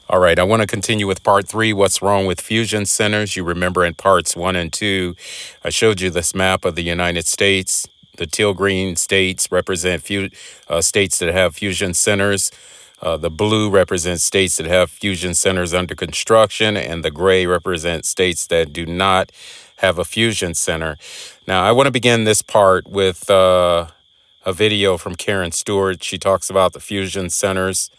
All right, I want to continue with part three, what's wrong with fusion centers. You remember in parts one and two, I showed you this map of the United States. The teal green states represent states that have fusion centers. The blue represents states that have fusion centers under construction, and the gray represents states that do not have a fusion center. Now, I want to begin this part with a video from Karen Stewart. She talks about the fusion centers.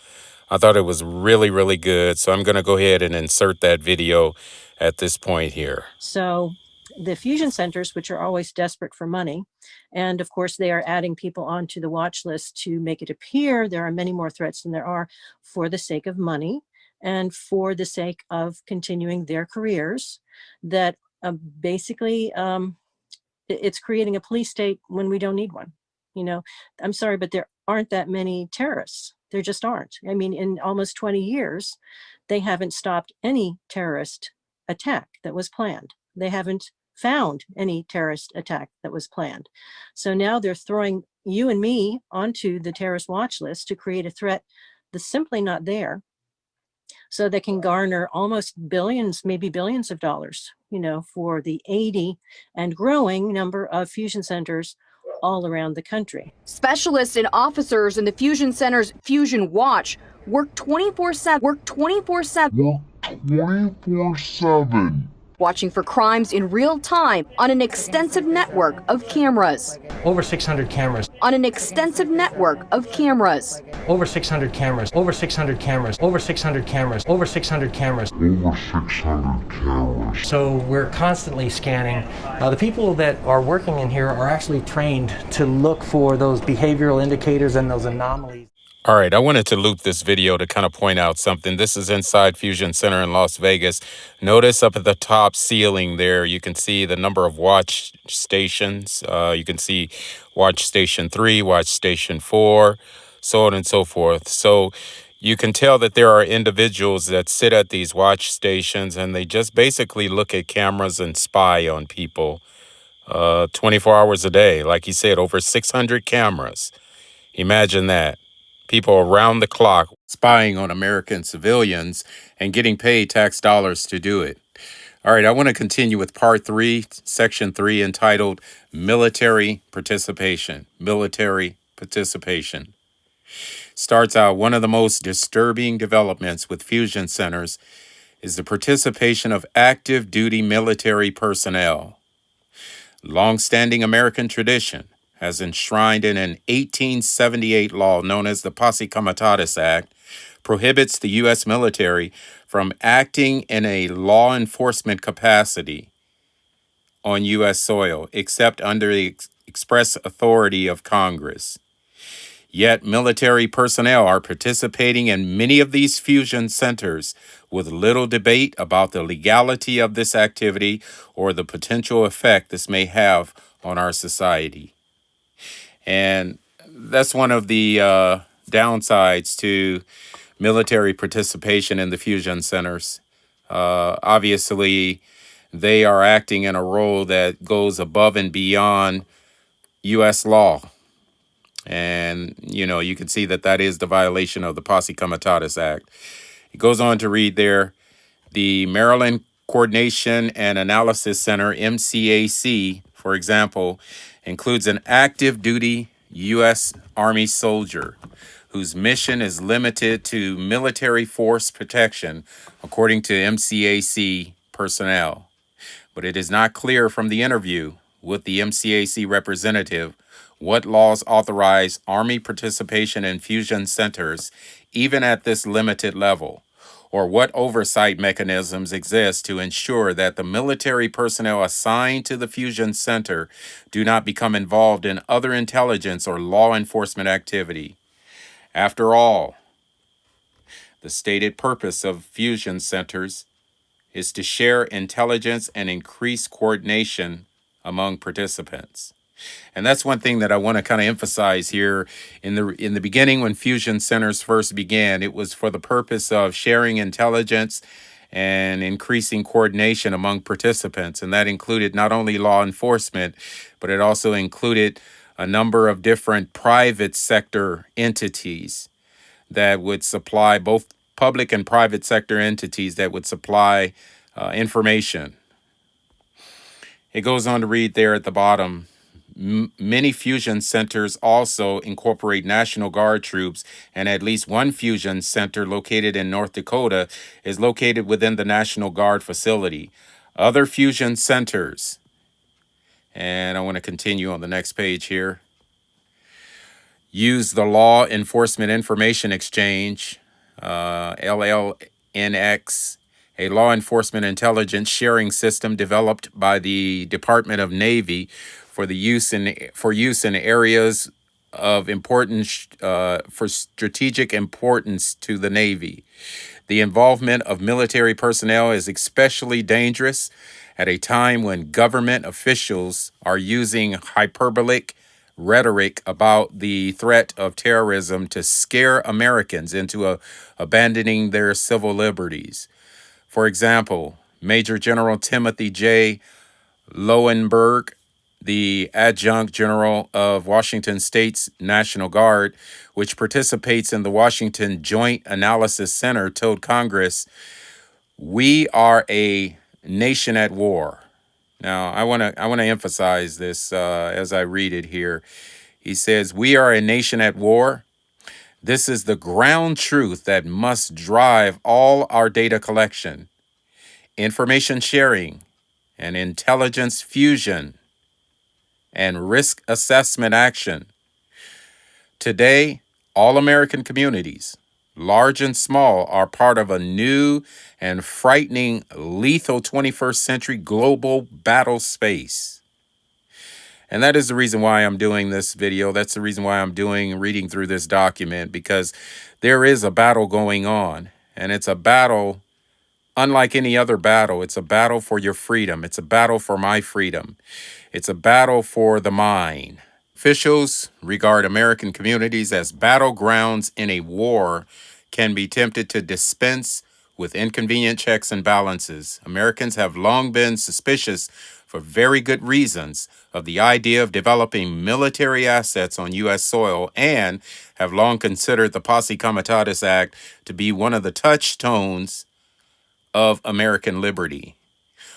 I thought it was really, really good. So I'm going to go ahead and insert that video at this point here. So the fusion centers, which are always desperate for money, and of course they are adding people onto the watch list to make it appear there are many more threats than there are, for the sake of money and for the sake of continuing their careers, that basically it's creating a police state when we don't need one. You know, I'm sorry, but there aren't that many terrorists. There just aren't. I mean, in almost 20 years, they haven't stopped any terrorist attack that was planned. They haven't found any terrorist attack that was planned. So now they're throwing you and me onto the terrorist watch list to create a threat that's simply not there, so they can garner almost billions, maybe billions of dollars, for the 80 and growing number of fusion centers all around the country. Specialists and officers in the Fusion Center's Fusion Watch work 24/7. Watching for crimes in real time on an extensive network of cameras. Over 600 cameras. On an extensive network of cameras. Over 600 cameras. Over 600 cameras. Over 600 cameras. Over 600 cameras. Over 600 cameras. So we're constantly scanning. The people that are working in here are actually trained to look for those behavioral indicators and those anomalies. All right, I wanted to loop this video to kind of point out something. This is inside Fusion Center in Las Vegas. Notice up at the top ceiling there, you can see the number of watch stations. You can see watch station 3, watch station 4, so on and so forth. So you can tell that there are individuals that sit at these watch stations and they just basically look at cameras and spy on people 24 hours a day. Like you said, over 600 cameras. Imagine that. People around the clock spying on American civilians and getting paid tax dollars to do it. All right, I want to continue with part three, section 3, entitled Military Participation. Military Participation. Starts out, one of the most disturbing developments with fusion centers is the participation of active duty military personnel. Long-standing American tradition, as enshrined in an 1878 law known as the Posse Comitatus Act, prohibits the U.S. military from acting in a law enforcement capacity on U.S. soil, except under the express authority of Congress. Yet military personnel are participating in many of these fusion centers with little debate about the legality of this activity or the potential effect this may have on our society. And that's one of the downsides to military participation in the fusion centers. Obviously, they are acting in a role that goes above and beyond U.S. law. And, you can see that that is the violation of the Posse Comitatus Act. It goes on to read there, the Maryland Coordination and Analysis Center, MCAC, for example, includes an active duty U.S. Army soldier whose mission is limited to military force protection, according to MCAC personnel. But it is not clear from the interview with the MCAC representative what laws authorize Army participation in fusion centers, even at this limited level, or what oversight mechanisms exist to ensure that the military personnel assigned to the fusion center do not become involved in other intelligence or law enforcement activity. After all, the stated purpose of fusion centers is to share intelligence and increase coordination among participants. And that's one thing that I want to kind of emphasize here. In the beginning, when fusion centers first began, it was for the purpose of sharing intelligence and increasing coordination among participants. And that included not only law enforcement, but it also included a number of different private sector entities that would supply both public and private sector entities that would supply information. It goes on to read there at the bottom, many fusion centers also incorporate National Guard troops, and at least one fusion center located in North Dakota is located within the National Guard facility. Other fusion centers, and I want to continue on the next page here, use the Law Enforcement Information Exchange, LLNX, a law enforcement intelligence sharing system developed by the Department of Navy for use in areas of importance for strategic importance to the Navy. The involvement of military personnel is especially dangerous at a time when government officials are using hyperbolic rhetoric about the threat of terrorism to scare Americans into abandoning their civil liberties. For example, Major General Timothy J. Lowenberg, the adjunct general of Washington State's National Guard, which participates in the Washington Joint Analysis Center, told Congress, "We are a nation at war." Now, I want to emphasize this as I read it here. He says, "We are a nation at war. This is the ground truth that must drive all our data collection, information sharing, and intelligence fusion and risk assessment action. Today, all American communities, large and small, are part of a new and frightening, lethal 21st century global battle space." And that is the reason why I'm doing this video. That's the reason why I'm reading through this document, because there is a battle going on, and it's a battle unlike any other battle. It's a battle for your freedom. It's a battle for my freedom. It's a battle for the mind. Officials regard American communities as battlegrounds in a war can be tempted to dispense with inconvenient checks and balances. Americans have long been suspicious, for very good reasons, of the idea of developing military assets on U.S. soil, and have long considered the Posse Comitatus Act to be one of the touchstones of American liberty.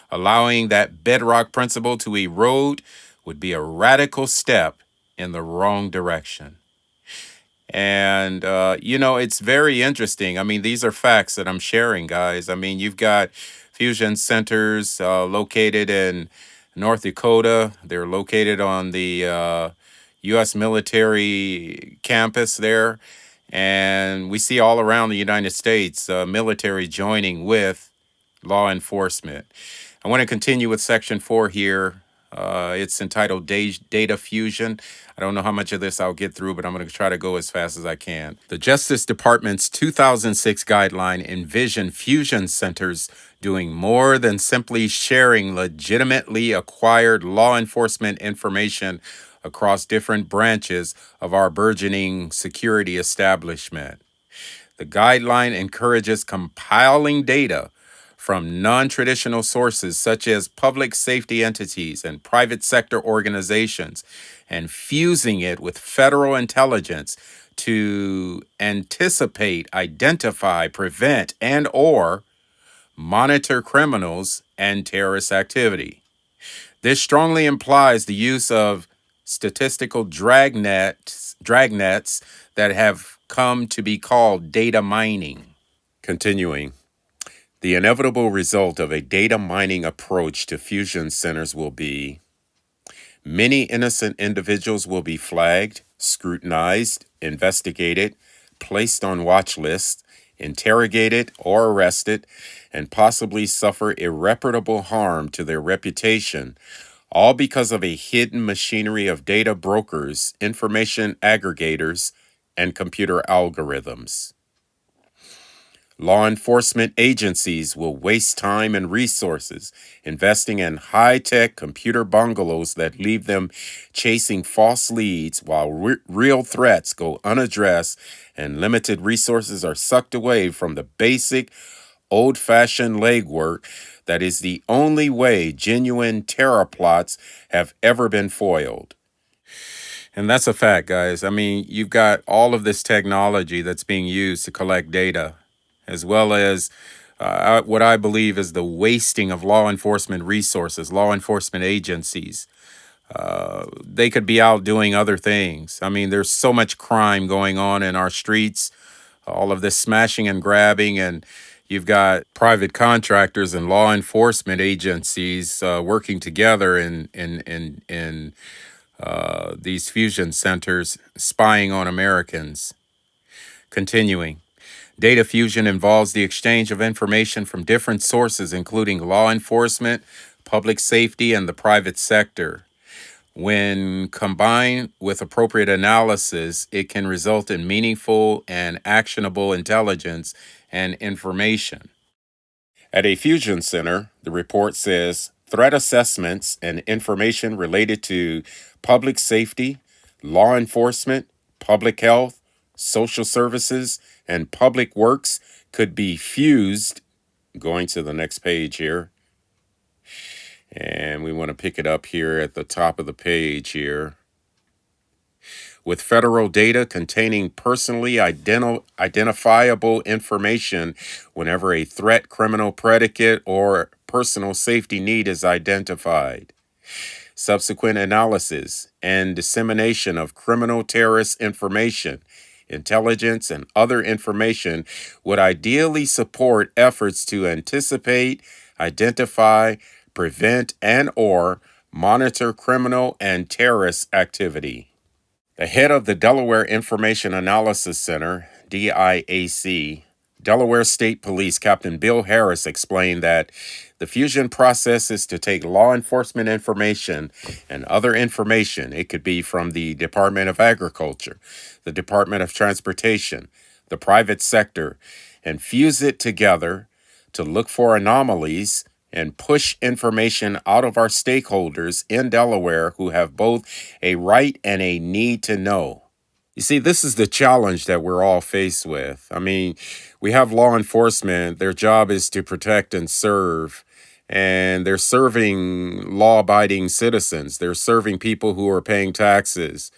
Allowing that bedrock principle to erode would be a radical step in the wrong direction. And, it's very interesting. I mean, these are facts that I'm sharing, guys. I mean, you've got fusion centers located in North Dakota. They're located on the U.S. military campus there. And we see all around the United States military joining with law enforcement. I want to continue with section 4 here. It's entitled Data Fusion. I don't know how much of this I'll get through, but I'm going to try to go as fast as I can. The Justice Department's 2006 guideline envisioned fusion centers doing more than simply sharing legitimately acquired law enforcement information across different branches of our burgeoning security establishment. The guideline encourages compiling data from non-traditional sources such as public safety entities and private sector organizations, and fusing it with federal intelligence to anticipate, identify, prevent, and/or monitor criminals and terrorist activity. This strongly implies the use of statistical dragnets that have come to be called data mining. Continuing. The inevitable result of a data mining approach to fusion centers will be many innocent individuals will be flagged, scrutinized, investigated, placed on watch lists, interrogated or arrested, and possibly suffer irreparable harm to their reputation, all because of a hidden machinery of data brokers, information aggregators, and computer algorithms. Law enforcement agencies will waste time and resources investing in high-tech computer bungalows that leave them chasing false leads while real threats go unaddressed and limited resources are sucked away from the basic, old-fashioned legwork that is the only way genuine terror plots have ever been foiled. And that's a fact, guys. I mean, you've got all of this technology that's being used to collect data. as well as what I believe is the wasting of law enforcement resources, law enforcement agencies. They could be out doing other things. I mean, there's so much crime going on in our streets, all of this smashing and grabbing, and you've got private contractors and law enforcement agencies working together in these fusion centers, spying on Americans. Continuing. Data fusion involves the exchange of information from different sources, including law enforcement, public safety, and the private sector. When combined with appropriate analysis, it can result in meaningful and actionable intelligence and information. At a fusion center, the report says threat assessments and information related to public safety, law enforcement, public health, social services, and public works could be fused. Going to the next page here. And we want to pick it up here at the top of the page here. With federal data containing personally identifiable information whenever a threat, criminal predicate, or personal safety need is identified. Subsequent analysis and dissemination of criminal terrorist information, intelligence, and other information would ideally support efforts to anticipate, identify, prevent, and or monitor criminal and terrorist activity. The head of the Delaware Information Analysis Center, DIAC, Delaware State Police Captain Bill Harris explained that the fusion process is to take law enforcement information and other information, it could be from the Department of Agriculture, the Department of Transportation, the private sector, and fuse it together to look for anomalies and push information out of our stakeholders in Delaware who have both a right and a need to know. You see, this is the challenge that we're all faced with. I mean, we have law enforcement. Their job is to protect and serve, and they're serving law-abiding citizens. They're serving people who are paying taxes.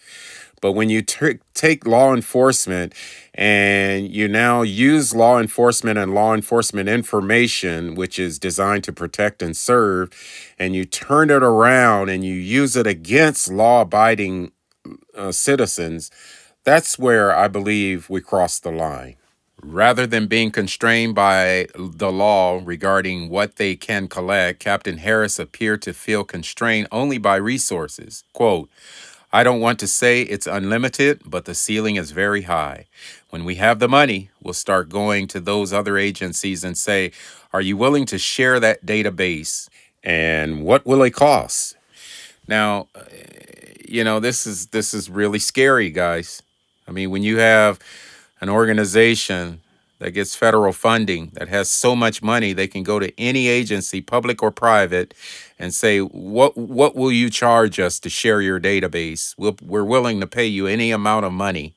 But when you take law enforcement and you now use law enforcement and law enforcement information, which is designed to protect and serve, and you turn it around and you use it against law-abiding citizens, that's where I believe we cross the line. Rather than being constrained by the law regarding what they can collect, Captain Harris appeared to feel constrained only by resources. Quote, I don't want to say it's unlimited, but the ceiling is very high. When we have the money, we'll start going to those other agencies and say, are you willing to share that database? And what will it cost? Now, this is really scary, guys. I mean, when you have an organization that gets federal funding, that has so much money, they can go to any agency, public or private, and say, what will you charge us to share your database? We're willing to pay you any amount of money.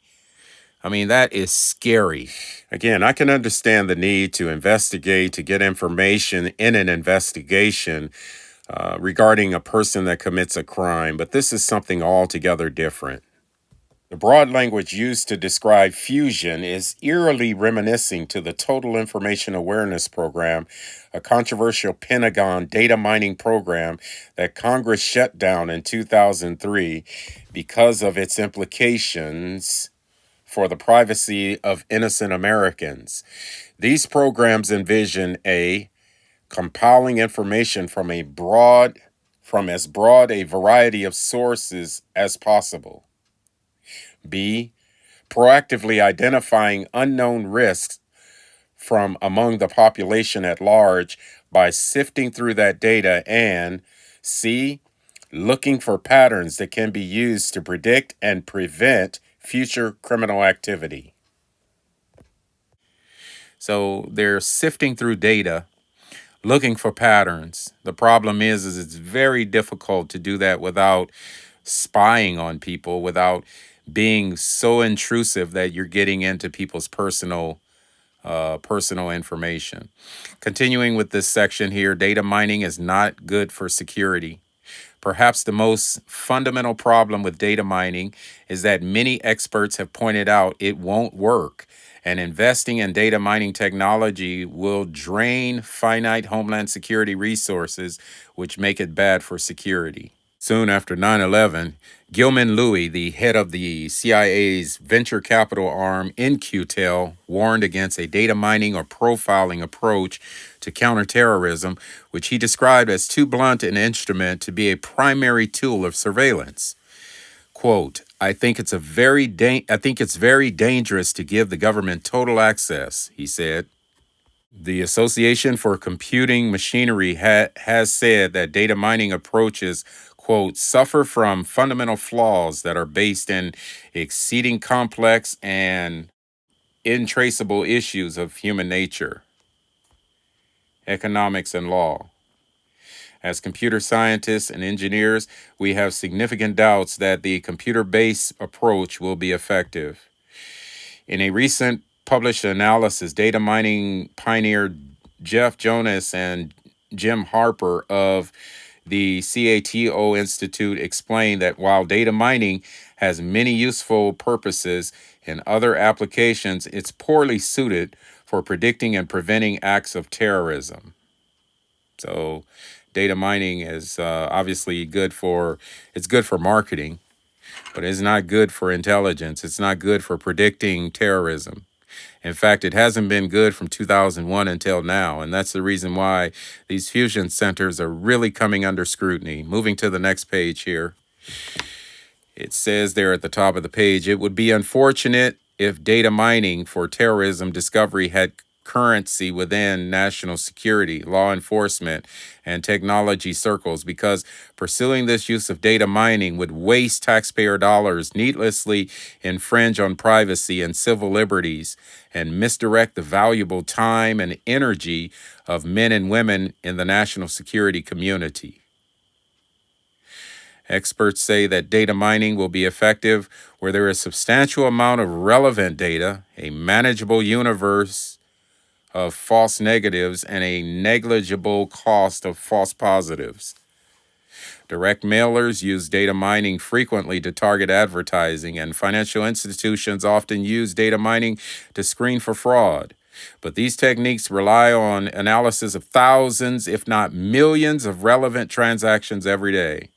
I mean, that is scary. Again, I can understand the need to investigate, to get information in an investigation regarding a person that commits a crime, but this is something altogether different. The broad language used to describe fusion is eerily reminiscing to the Total Information Awareness Program, a controversial Pentagon data mining program that Congress shut down in 2003 because of its implications for the privacy of innocent Americans. These programs envision A, compiling information from as broad a variety of sources as possible. B, proactively identifying unknown risks from among the population at large by sifting through that data. And C, looking for patterns that can be used to predict and prevent future criminal activity. So they're sifting through data, looking for patterns. The problem is it's very difficult to do that without spying on people, without being so intrusive that you're getting into people's personal information. Continuing with this section here, data mining is not good for security. Perhaps the most fundamental problem with data mining is that many experts have pointed out it won't work, and investing in data mining technology will drain finite homeland security resources, which make it bad for security. Soon after 9/11, Gilman Louie, the head of the CIA's venture capital arm In-Q-Tel, warned against a data mining or profiling approach to counterterrorism, which he described as too blunt an instrument to be a primary tool of surveillance. Quote, I think it's very dangerous to give the government total access, he said. The Association for Computing Machinery has said that data mining approaches, quote, suffer from fundamental flaws that are based in exceeding complex and intraceable issues of human nature, economics, and law. As computer scientists and engineers, we have significant doubts that the computer-based approach will be effective. In a recent published analysis, data mining pioneer Jeff Jonas and Jim Harper of the CATO Institute explained that while data mining has many useful purposes in other applications, it's poorly suited for predicting and preventing acts of terrorism. So data mining is obviously good for marketing, but it's not good for intelligence. It's not good for predicting terrorism. In fact, it hasn't been good from 2001 until now, and that's the reason why these fusion centers are really coming under scrutiny. Moving to the next page here. It says there at the top of the page, it would be unfortunate if data mining for terrorism discovery had currency within national security, law enforcement, and technology circles, because pursuing this use of data mining would waste taxpayer dollars, needlessly infringe on privacy and civil liberties, and misdirect the valuable time and energy of men and women in the national security community. Experts say that data mining will be effective where there is a substantial amount of relevant data, a manageable universe of false negatives, and a negligible cost of false positives. Direct mailers use data mining frequently to target advertising, and financial institutions often use data mining to screen for fraud. But these techniques rely on analysis of thousands, if not millions, of relevant transactions every day.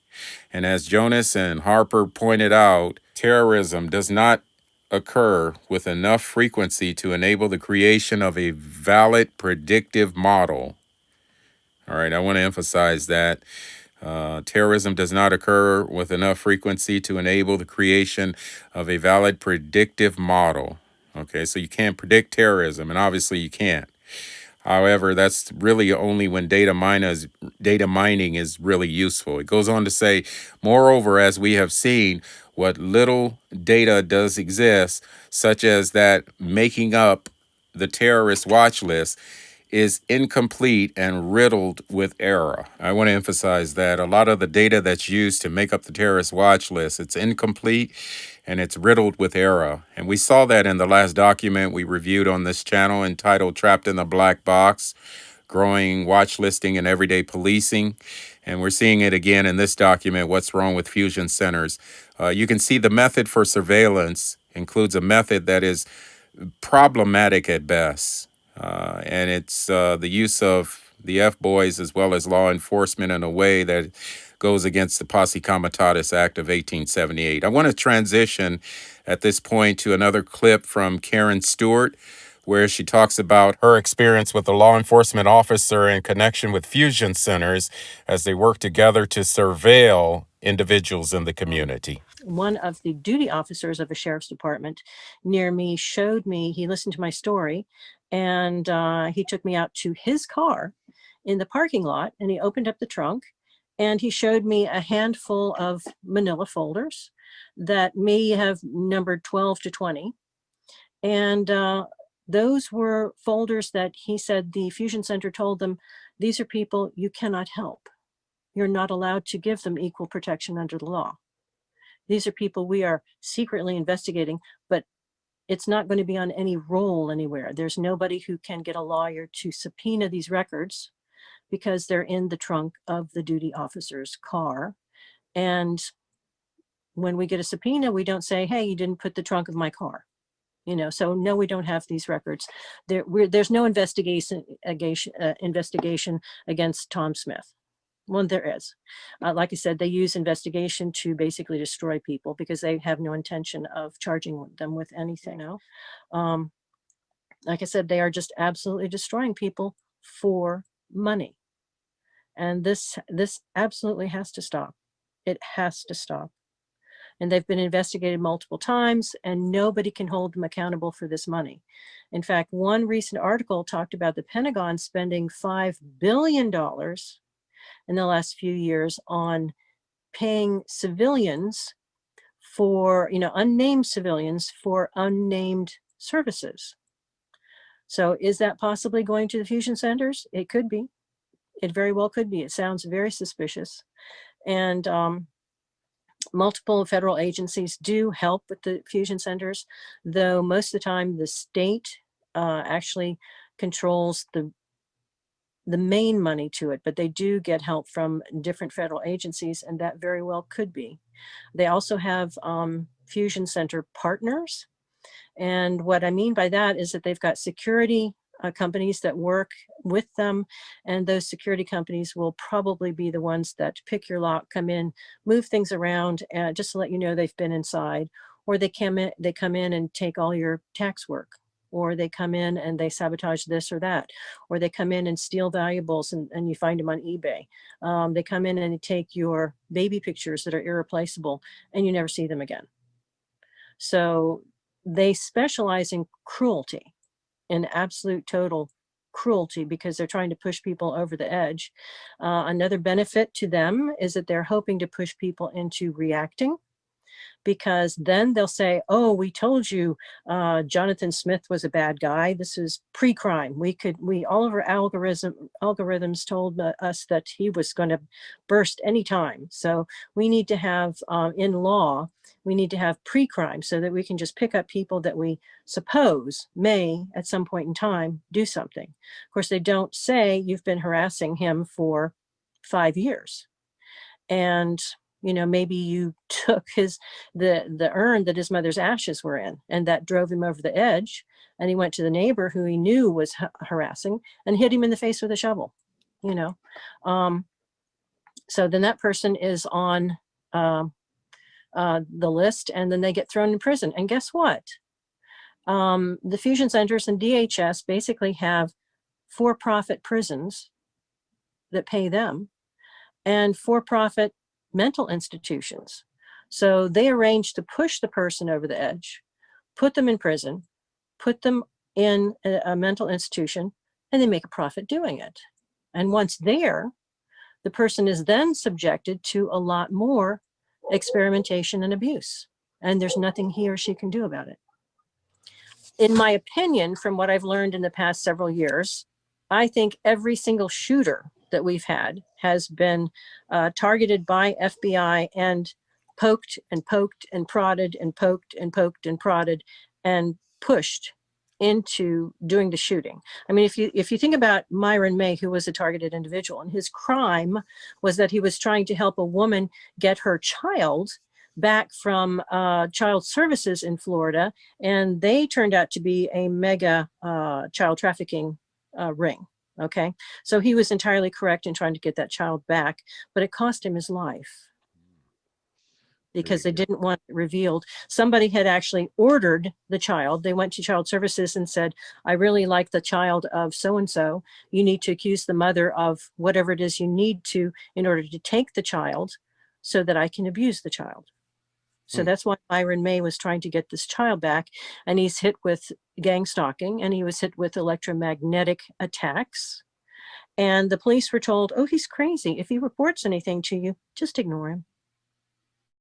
And as Jonas and Harper pointed out, terrorism does not occur with enough frequency to enable the creation of a valid predictive model. All right, I want to emphasize that. Terrorism does not occur with enough frequency to enable the creation of a valid predictive model. Okay, so you can't predict terrorism, and obviously you can't. However, that's really only when data mining is really useful. It goes on to say, moreover, as we have seen, what little data does exist, such as that making up the terrorist watch list, is incomplete and riddled with error. I want to emphasize that a lot of the data that's used to make up the terrorist watch list, it's incomplete and it's riddled with error. And we saw that in the last document we reviewed on this channel entitled Trapped in the Black Box, Growing Watch Listing and Everyday Policing. And we're seeing it again in this document, What's Wrong with Fusion Centers. You can see the method for surveillance includes a method that is problematic at best. And it's the use of the F-boys as well as law enforcement in a way that goes against the Posse Comitatus Act of 1878. I want to transition at this point to another clip from Karen Stewart, where she talks about her experience with a law enforcement officer in connection with fusion centers as they work together to surveil individuals in the community. One of the duty officers of a sheriff's department near me showed me, he listened to my story, and he took me out to his car in the parking lot, and he opened up the trunk, and he showed me a handful of manila folders that may have numbered 12 to 20. And those were folders that he said the Fusion Center told them, these are people you cannot help. You're not allowed to give them equal protection under the law. These are people we are secretly investigating, but it's not going to be on any roll anywhere. There's nobody who can get a lawyer to subpoena these records because they're in the trunk of the duty officer's car. And when we get a subpoena, we don't say, hey, you didn't put the trunk of my car. So no, we don't have these records. There's no investigation against Tom Smith. Well, there is. Like I said, they use investigation to basically destroy people because they have no intention of charging them with anything. Like I said, they are just absolutely destroying people for money. And this absolutely has to stop. It has to stop. And they've been investigated multiple times, and nobody can hold them accountable for this money. In fact, one recent article talked about the Pentagon spending $5 billion in the last few years on paying civilians for, unnamed civilians for unnamed services. So is that possibly going to the fusion centers? It could be. It very well could be. It sounds very suspicious. And multiple federal agencies do help with the fusion centers, though most of the time the state actually controls the main money to it, but they do get help from different federal agencies, and that very well could be. They also have fusion center partners. And what I mean by that is that they've got security companies that work with them, and those security companies will probably be the ones that pick your lock, come in, move things around, just to let you know they've been inside, or they come in and take all your tax work, or they come in and they sabotage this or that, or they come in and steal valuables and you find them on eBay. They come in and they take your baby pictures that are irreplaceable and you never see them again. So they specialize in cruelty, in absolute total cruelty, because they're trying to push people over the edge. Another benefit to them is that they're hoping to push people into reacting, because then they'll say, oh, we told you Jonathan Smith was a bad guy. This is pre-crime. All of our algorithms told us that he was going to burst anytime. So we need to have, in law, we need to have pre-crime so that we can just pick up people that we suppose may at some point in time do something. Of course, they don't say you've been harassing him for 5 years. And maybe you took the urn that his mother's ashes were in, and that drove him over the edge. And he went to the neighbor who he knew was harassing and hit him in the face with a shovel, So then that person is on the list, and then they get thrown in prison. And guess what? The fusion centers and DHS basically have for-profit prisons that pay them and for-profit mental institutions. So they arrange to push the person over the edge, put them in prison, put them in a mental institution, and they make a profit doing it. And once there, the person is then subjected to a lot more experimentation and abuse, and there's nothing he or she can do about it. In my opinion, from what I've learned in the past several years, I think every single shooter that we've had has been targeted by FBI and poked and poked and prodded and poked and poked and prodded and pushed into doing the shooting. I mean, if you think about Myron May, who was a targeted individual, and his crime was that he was trying to help a woman get her child back from child services in Florida, and they turned out to be a mega child trafficking ring. Okay, so he was entirely correct in trying to get that child back, but it cost him his life because they didn't want it revealed. Somebody had actually ordered the child. They went to child services and said, I really like the child of so-and-so. You need to accuse the mother of whatever it is you need to in order to take the child so that I can abuse the child. So that's why Myron May was trying to get this child back, and he's hit with gang stalking, and he was hit with electromagnetic attacks. And the police were told, oh, he's crazy. If he reports anything to you, just ignore him.